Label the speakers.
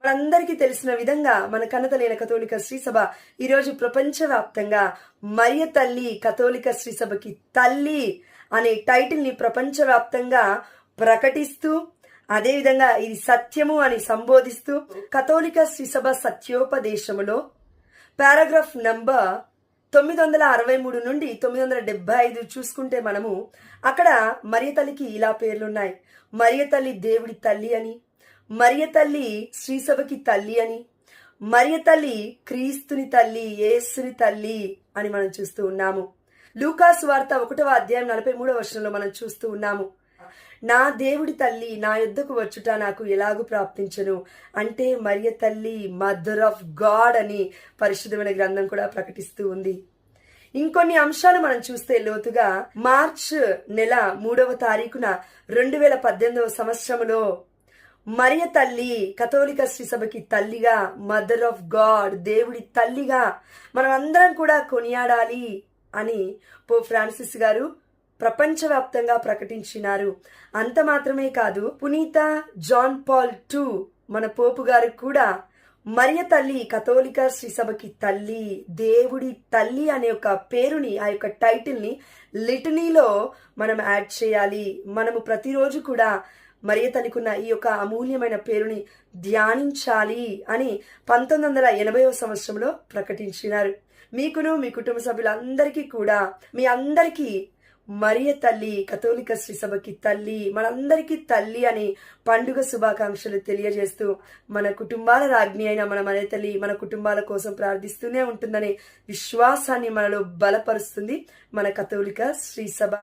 Speaker 1: మనందరికీ తెలిసిన విధంగా మన కన్నతలైన కథోలిక శ్రీసభ ఈరోజు ప్రపంచవ్యాప్తంగా మరియ తల్లి కథోలిక శ్రీసభకి తల్లి అనే టైటిల్ ని ప్రపంచవ్యాప్తంగా ప్రకటిస్తూ, అదేవిధంగా ఇది సత్యము అని సంబోధిస్తూ కథోలిక శ్రీసభ సత్యోపదేశములో పారాగ్రాఫ్ నంబర్ 963 నుండి 975 చూసుకుంటే మనము అక్కడ మరియ తల్లికి ఇలా పేర్లున్నాయి. మరియ తల్లి దేవుడి తల్లి అని, మరియ తల్లి శ్రీసభకి తల్లి అని, మరియ తల్లి క్రీస్తుని తల్లి, యేసుని తల్లి అని మనం చూస్తూ ఉన్నాము. లూకాసు వార్త 1వ అధ్యాయం 43వ వచనంలో మనం చూస్తూ ఉన్నాము. నా దేవుడి తల్లి నా యొద్దకు వచ్చుట నాకు ఎలాగూ ప్రాప్తించను అంటే మరియ తల్లి మదర్ ఆఫ్ గాడ్ అని పరిశుద్ధమైన గ్రంథం కూడా ప్రకటిస్తూ ఉంది. ఇంకొన్ని అంశాలు మనం చూస్తే లోతుగా మార్చ్ నెల 3వ తారీఖున 2018వ సంవత్సరంలో మరియ తల్లి కథోలిక శ్రీసభకి తల్లిగా, మదర్ ఆఫ్ గాడ్, దేవుడి తల్లిగా మనం అందరం కూడా కొనియాడాలి అని పోప్ ఫ్రాన్సిస్ గారు ప్రపంచవ్యాప్తంగా ప్రకటించినారు. అంత మాత్రమే కాదు, పునీత జాన్ పాల్ II మన పోపు గారు కూడా మరియ తల్లి కథోలిక శ్రీసభకి తల్లి, దేవుడి తల్లి అనే ఒక పేరుని, ఆ యొక్క టైటిల్ ని లిటనీలో మనం యాడ్ చేయాలి. మనము ప్రతిరోజు కూడా మరియ తల్లికున్న ఈ యొక్క అమూల్యమైన పేరుని ధ్యానించాలి అని 1980వ సంవత్సరంలో ప్రకటించినారు. మీకును మీ కుటుంబ సభ్యులందరికీ కూడా మీ అందరికీ మరియ తల్లి కథోలిక శ్రీసభకి తల్లి, మనందరికీ తల్లి అని పండుగ శుభాకాంక్షలు తెలియజేస్తూ, మన కుటుంబాల రాజ్ఞి అయిన మన మరియ తల్లి మన కుటుంబాల కోసం ప్రార్థిస్తూనే ఉంటుందనే విశ్వాసాన్ని మనలో బలపరుస్తుంది మన కథోలిక శ్రీసభ.